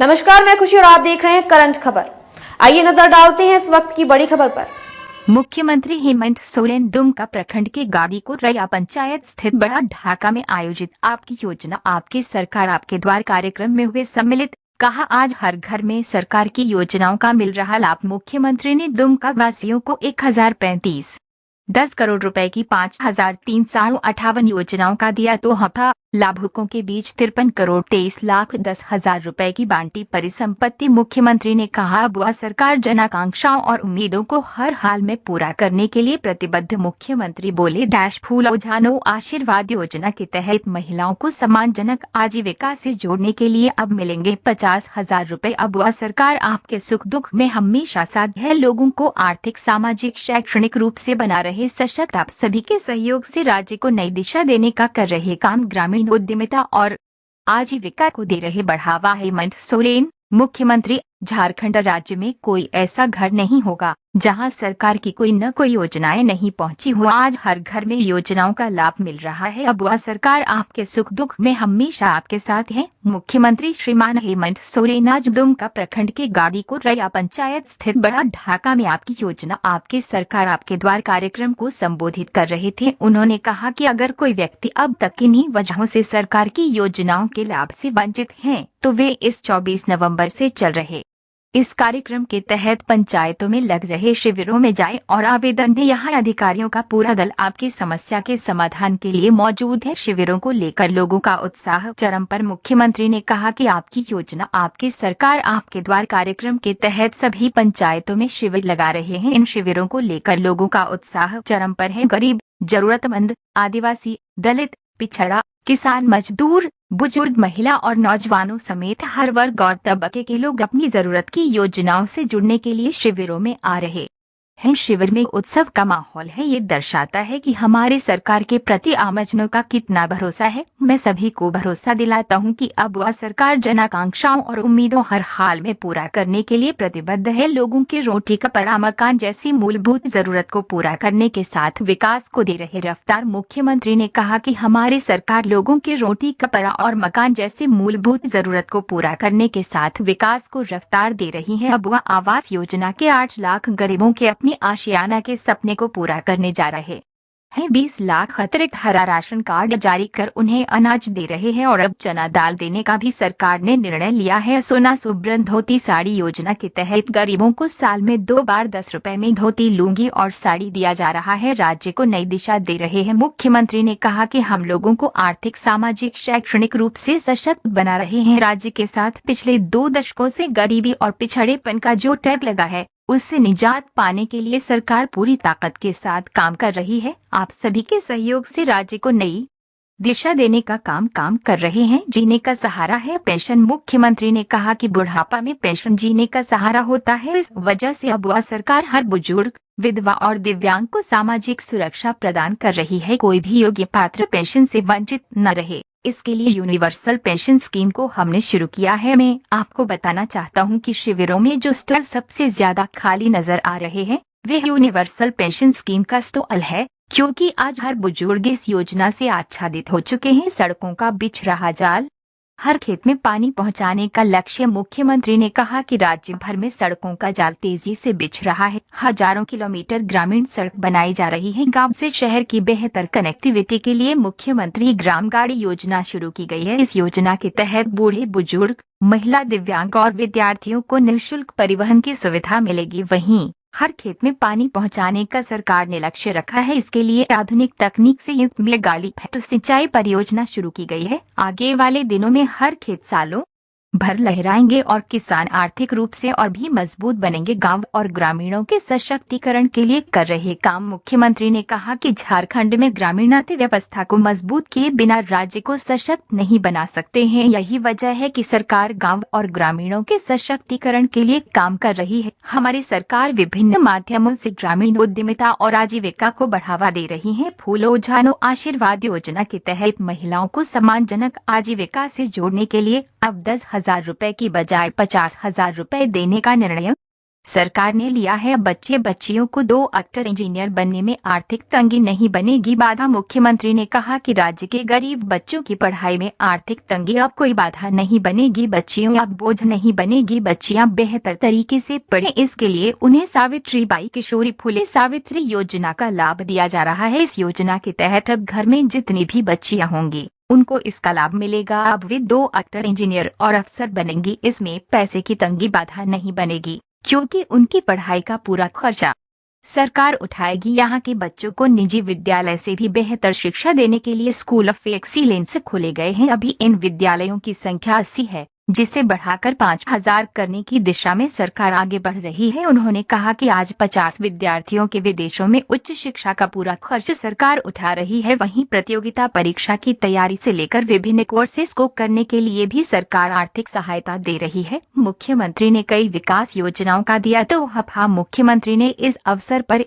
नमस्कार, मैं खुशी और आप देख रहे हैं करंट खबर। आइए नजर डालते हैं इस वक्त की बड़ी खबर पर। मुख्यमंत्री हेमंत सोरेन दुमका प्रखंड के गाड़ीपुर रैया पंचायत स्थित बड़ा ढाका में आयोजित आपकी योजना आपकी सरकार आपके द्वार कार्यक्रम में हुए सम्मिलित। कहा, आज हर घर में सरकार की योजनाओं का मिल रहा लाभ। मुख्यमंत्री ने दुमका वासियों को 10 करोड़ रुपए की 5,358 योजनाओं का दिया तोहफा। लाभुकों के बीच 53 करोड़ 23,10,000 रुपए की बांटी परिसंपत्ति। मुख्यमंत्री ने कहा, अब वह सरकार जनाकांक्षाओं और उम्मीदों को हर हाल में पूरा करने के लिए प्रतिबद्ध। मुख्यमंत्री बोले, फूलो जानो आशीर्वाद योजना के तहत महिलाओं को सम्मानजनक आजीविका से जोड़ने के लिए अब मिलेंगे 50,000 रुपए। अब वह सरकार आपके सुख दुख में हमेशा साथ है। लोगों को आर्थिक सामाजिक शैक्षणिक रूप से बना रहे सशक्त। आप सभी के सहयोग से राज्य को नई दिशा देने का कर रहे काम। ग्रामीण उद्यमिता और आजीविका को दे रहे बढ़ावा। हेमंत सोरेन, मुख्यमंत्री। झारखंड राज्य में कोई ऐसा घर नहीं होगा जहां सरकार की कोई न कोई योजनाएं नहीं पहुंची हो। आज हर घर में योजनाओं का लाभ मिल रहा है। अब वह सरकार आपके सुख दुख में हमेशा आपके साथ है। मुख्यमंत्री श्रीमान हेमंत सोरेन आज दुमका प्रखंड के गाड़ीपुर रैया पंचायत स्थित बड़ा ढाका में आपकी योजना आपकी सरकार आपके द्वार कार्यक्रम को संबोधित कर रहे थे। उन्होंने कहा कि अगर कोई व्यक्ति अब तक किन्हीं वजहों से सरकार की योजनाओं के लाभ से वंचित हैं, तो वे इस 24 नवंबर से चल रहे इस कार्यक्रम के तहत पंचायतों में लग रहे शिविरों में जाएं और आवेदन दें। यहाँ अधिकारियों का पूरा दल आपकी समस्या के समाधान के लिए मौजूद है। शिविरों को लेकर लोगों का उत्साह चरम पर। मुख्यमंत्री ने कहा कि आपकी योजना आपकी सरकार आपके द्वार कार्यक्रम के तहत सभी पंचायतों में शिविर लगा रहे हैं। इन शिविरों को लेकर लोगों का उत्साह चरम पर है। गरीब, जरूरतमंद, आदिवासी, दलित, पिछड़ा, किसान, मजदूर, बुजुर्ग, महिला और नौजवानों समेत हर वर्ग और तबके के लोग अपनी जरूरत की योजनाओं से जुड़ने के लिए शिविरों में आ रहे हैं। शिविर में उत्सव का माहौल है। ये दर्शाता है कि हमारे सरकार के प्रति आमजनों का कितना भरोसा है। मैं सभी को भरोसा दिलाता हूं कि अब वह सरकार जनाकांक्षाओं और उम्मीदों हर हाल में पूरा करने के लिए प्रतिबद्ध है। लोगों के रोटी कपड़ा मकान जैसी मूलभूत जरूरत को पूरा करने के साथ विकास को दे रहे रफ्तार। मुख्यमंत्री ने कहा कि हमारी सरकार लोगों के रोटी कपड़ा और मकान जैसी मूलभूत जरूरत को पूरा करने के साथ विकास को रफ्तार दे रही है। अब वह आवास योजना के 8 लाख गरीबों के अपनी आशियाना के सपने को पूरा करने जा रहे हैं। 20 लाख अतिरिक्त हरा राशन कार्ड जारी कर उन्हें अनाज दे रहे हैं और अब चना दाल देने का भी सरकार ने निर्णय लिया है। सोना सुब्रन धोती साड़ी योजना के तहत गरीबों को साल में 2 बार 10 रुपए में धोती, लुंगी और साड़ी दिया जा रहा है। राज्य को नई दिशा दे रहे हैं। मुख्यमंत्री ने कहा कि हम लोगों को आर्थिक सामाजिक शैक्षणिक रूप से सशक्त बना रहे हैं। राज्य के साथ पिछले 2 दशकों से गरीबी और पिछड़ेपन का जो टैग लगा है, उससे निजात पाने के लिए सरकार पूरी ताकत के साथ काम कर रही है। आप सभी के सहयोग से राज्य को नई दिशा देने का काम कर रहे हैं। जीने का सहारा है पेंशन। मुख्यमंत्री ने कहा कि बुढ़ापा में पेंशन जीने का सहारा होता है। इस वजह से अब वह सरकार हर बुजुर्ग, विधवा और दिव्यांग को सामाजिक सुरक्षा प्रदान कर रही है। कोई भी योग्य पात्र पेंशन से वंचित न रहे, इसके लिए यूनिवर्सल पेंशन स्कीम को हमने शुरू किया है। मैं आपको बताना चाहता हूं कि शिविरों में जो स्टॉल सबसे ज्यादा खाली नजर आ रहे हैं, वे यूनिवर्सल पेंशन स्कीम का स्टॉल है, क्योंकि आज हर बुजुर्ग इस योजना से आच्छादित हो चुके हैं। सड़कों का बिछ रहा जाल, हर खेत में पानी पहुंचाने का लक्ष्य। मुख्यमंत्री ने कहा कि राज्य भर में सड़कों का जाल तेजी से बिछ रहा है। हजारों किलोमीटर ग्रामीण सड़क बनाई जा रही है। गांव से शहर की बेहतर कनेक्टिविटी के लिए मुख्यमंत्री ग्राम गाड़ी योजना शुरू की गई है। इस योजना के तहत बूढ़े, बुजुर्ग, महिला, दिव्यांग और विद्यार्थियों को निःशुल्क परिवहन की सुविधा मिलेगी। वहीं हर खेत में पानी पहुंचाने का सरकार ने लक्ष्य रखा है। इसके लिए आधुनिक तकनीक से युक्त में गाड़ी सिंचाई परियोजना शुरू की गई है। आगे वाले दिनों में हर खेत सालों भर लहराएंगे और किसान आर्थिक रूप से और भी मजबूत बनेंगे। गांव और ग्रामीणों के सशक्तिकरण के लिए कर रहे काम। मुख्यमंत्री ने कहा कि झारखंड में ग्रामीण अर्थव्यवस्था को मजबूत किए बिना राज्य को सशक्त नहीं बना सकते हैं। यही वजह है कि सरकार गांव और ग्रामीणों के सशक्तिकरण के लिए काम कर रही है। हमारी सरकार विभिन्न माध्यमों से ग्रामीण उद्यमिता और आजीविका को बढ़ावा दे रही है। फूलो जानो आशीर्वाद योजना के तहत महिलाओं को सम्मानजनक आजीविका से जोड़ने के लिए अब 10,000 रुपए की बजाय 50,000 रुपए देने का निर्णय सरकार ने लिया है बच्चे बच्चियों को डॉक्टर इंजीनियर बनने में आर्थिक तंगी नहीं बनेगी बाधा। मुख्यमंत्री ने कहा कि राज्य के गरीब बच्चों की पढ़ाई में आर्थिक तंगी अब कोई बाधा नहीं बनेगी, बच्चियों अब बोझ नहीं बनेगी, बच्चियां बेहतर तरीके से पढ़ें, इसके लिए उन्हें सावित्रीबाई किशोरी फुले सावित्री योजना का लाभ दिया जा रहा है। इस योजना के तहत अब घर में जितनी भी बच्चियां होंगी उनको इसका लाभ मिलेगा। अब वे डॉक्टर इंजीनियर और अफसर बनेंगी। इसमें पैसे की तंगी बाधा नहीं बनेगी क्योंकि उनकी पढ़ाई का पूरा खर्चा सरकार उठाएगी। यहाँ के बच्चों को निजी विद्यालय से भी बेहतर शिक्षा देने के लिए स्कूल ऑफ एक्सीलेंस खोले गए हैं। अभी इन विद्यालयों की संख्या 80 है, जिसे बढ़ाकर 5000 करने की दिशा में सरकार आगे बढ़ रही है। उन्होंने कहा कि आज 50 विद्यार्थियों के विदेशों में उच्च शिक्षा का पूरा खर्च सरकार उठा रही है। वहीं प्रतियोगिता परीक्षा की तैयारी से लेकर विभिन्न कोर्सेज को करने के लिए भी सरकार आर्थिक सहायता दे रही है। मुख्यमंत्री ने कई विकास योजनाओं का दिया तोहफा। मुख्यमंत्री ने इस अवसर पर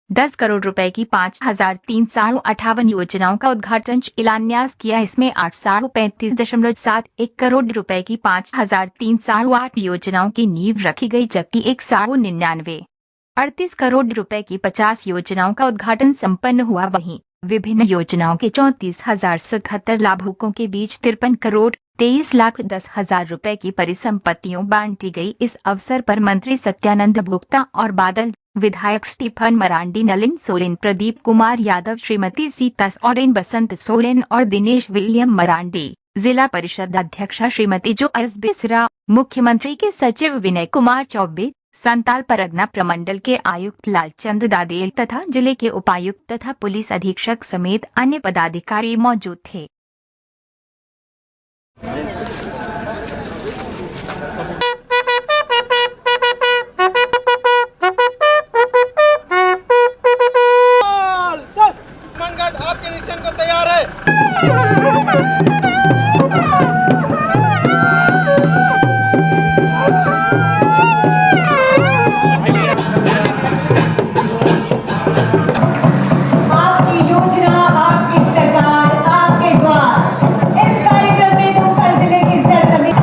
10 करोड़ रुपए की 5358 योजनाओं का उद्घाटन शिलान्यास किया। इसमें 835.71 करोड़ रुपए की 5308 योजनाओं की नींव रखी गई, जबकि 199.38 करोड़ रुपए की 50 योजनाओं का उद्घाटन संपन्न हुआ। वहीं विभिन्न योजनाओं के 34,077 लाभुकों के बीच 53 करोड़ 23,10,000 रुपए की परिसंपत्तियों बांटी गई। इस अवसर पर मंत्री सत्यानंद भोक्ता और बादल, विधायक स्टीफन मरांडी, नलिन सोरेन, प्रदीप कुमार यादव, श्रीमती सीता सोरेन, बसंत सोरेन और दिनेश विलियम मरांडी, जिला परिषद अध्यक्षा श्रीमती जोयस बिसरा, मुख्यमंत्री के सचिव विनय कुमार चौबे, संताल परगना प्रमंडल के आयुक्त लालचंद दादेल तथा जिले के उपायुक्त तथा पुलिस अधीक्षक समेत अन्य पदाधिकारी मौजूद थे। आपके निरीक्षण को तैयार है। आपकी योजना, आपकी सरकार, आपके द्वार। इस कार्यक्रम में दुमका जिले की सरजमीन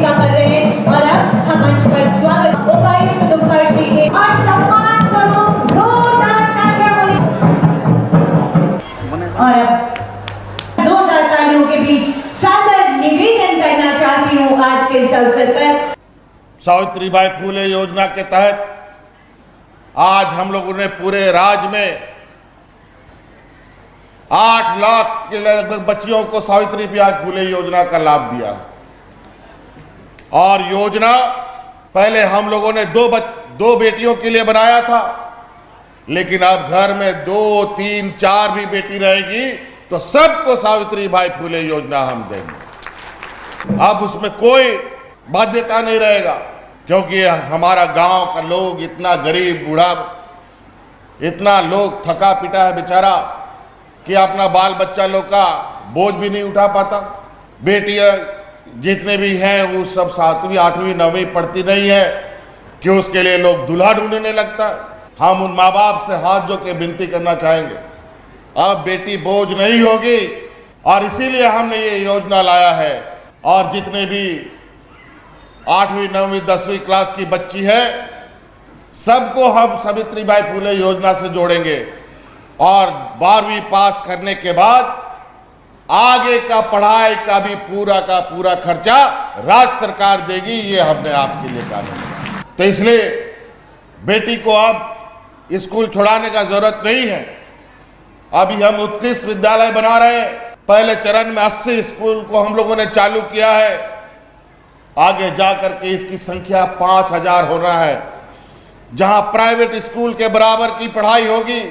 कर रहे हैं और अब हम मंच पर स्वागत उपायुक्त दुमका श्री के और सम्मान स्वरूप जोरदार तालियां बोली। और अब जोरदार तालियों के बीच सादर निवेदन करना चाहती हूँ आज के इस अवसर पर। सावित्रीबाई फुले योजना के तहत आज हम लोगों ने पूरे राज्य में 8 लाख के लगभग बच्चियों को सावित्रीबाई फुले योजना का लाभ दिया। और योजना पहले हम लोगों ने दो बेटियों के लिए बनाया था, लेकिन अब घर में 2, 3, 4 भी बेटी रहेगी तो सबको सावित्रीबाई फुले योजना हम देंगे। अब उसमें कोई बाध्यता नहीं रहेगा, क्योंकि हमारा गांव का लोग इतना गरीब बूढ़ा, इतना लोग थका पिटा है बेचारा कि अपना बाल बच्चा लोग का बोझ भी नहीं उठा पाता। बेटियां जितने भी हैं वो सब 7वीं 8वीं 9वीं पढ़ती नहीं है कि उसके लिए लोग दूल्हा ढूंढने लगता है। हम उन माँ बाप से हाथ जोड़ के विनती करना चाहेंगे, अब बेटी बोझ नहीं होगी और इसीलिए हमने ये योजना लाया है। और जितने भी 8वीं 9वीं 10वीं क्लास की बच्ची है सबको हम सावित्रीबाई फुले योजना से जोड़ेंगे और 12वीं पास करने के बाद आगे का पढ़ाई का भी पूरा का पूरा खर्चा राज्य सरकार देगी। ये हमने आपके लिए कहा। तो इसलिए बेटी को अब स्कूल छोड़ाने का जरूरत नहीं है। अभी हम उत्कृष्ट विद्यालय बना रहे हैं। पहले चरण में 80 स्कूल को हम लोगों ने चालू किया है। आगे जाकर के इसकी संख्या 5000 होना है, जहां प्राइवेट स्कूल के बराबर की पढ़ाई होगी,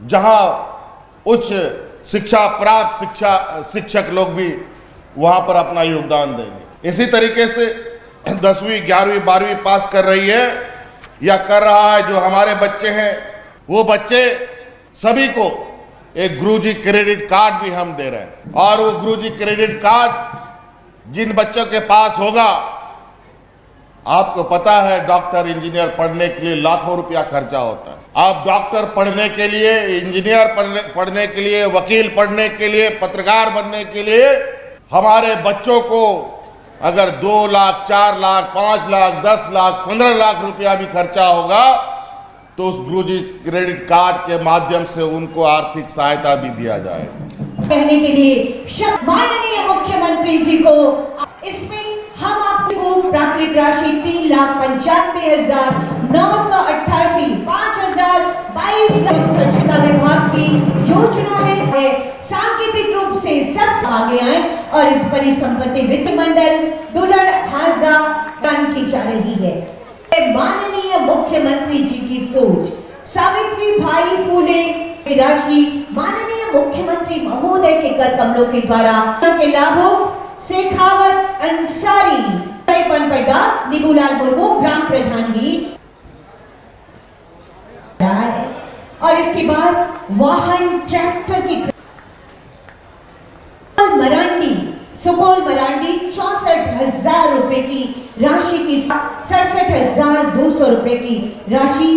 जहां उच्च शिक्षा प्राप्त शिक्षक लोग भी वहां पर अपना योगदान देंगे। इसी तरीके से 10वीं 11वीं 12वीं पास कर रही है या कर रहा है जो हमारे बच्चे हैं, वो बच्चे सभी को एक गुरुजी क्रेडिट कार्ड भी हम दे रहे हैं। और वो गुरुजी क्रेडिट कार्ड जिन बच्चों के पास होगा, आपको पता है डॉक्टर इंजीनियर पढ़ने के लिए लाखों रुपया खर्चा होता है। आप डॉक्टर पढ़ने के लिए, इंजीनियर पढ़ने के लिए, वकील पढ़ने के लिए, पत्रकार बनने के लिए हमारे बच्चों को अगर 2 लाख, 4 लाख, 5 लाख, 10 लाख, 15 लाख रुपया भी खर्चा होगा तो उस गुरुजी क्रेडिट कार्ड के माध्यम से उनको आर्थिक सहायता भी दिया जाएगा। कहने के लिए माननीय मुख्यमंत्री जी को इसमें हम आपको प्राकृतिक राशि 3,95,988 5,022 स्वच्छता विभाग की योजना है। सांकेतिक रूप से सब आगे आए और इस परिसंपत्ति वित्त मंडल दुलड़ हासदा दान की जा रही है। माननीय मुख्यमंत्री जी की सोच, सावित्री भाई फूले की राशि माननीय मुख्यमंत्री महोदय के कर कमलों के द्वारा के लाभों शेखावत अंसारी पनपड्डा निबूलाल मुर्मू ग्राम प्रधान भी और इसके बाद वाहन ट्रैक्टर की मरांडी सुकोल मरांडी 64,000 रुपए की राशि की 67,200 रुपए की राशि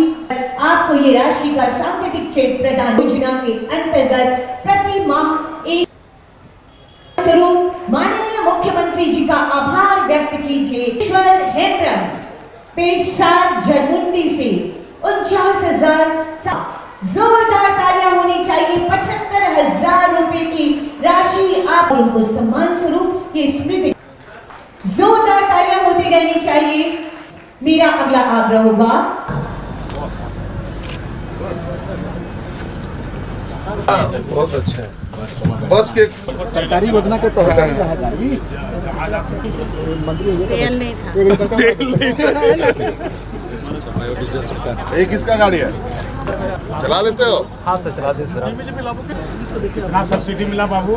आपको ये राशि का सांकेतिक चेक प्रदान योजना के अंतर्गत प्रति माह एक स्वरूप माननीय मुख्यमंत्री जी का आभार व्यक्त कीजिए। ईश्वर हेम्ब्रम पेटसार जरमुंडी से 49,000 जोरदार तालियां होनी चाहिए। 75,000 रुपए की राशि आप उनको सम्मान स्वरूप ये स्मृति जोरदार तालियां होती रहनी चाहिए। मेरा अगला आग्रह होगा बहुत अच्छा है। बस के सरकारी योजना के तहत तेल नहीं था। ये किसका गाड़ी है? चला लेते हो? हाँ सर, चला दे सर। कितना सब्सिडी मिला बाबू?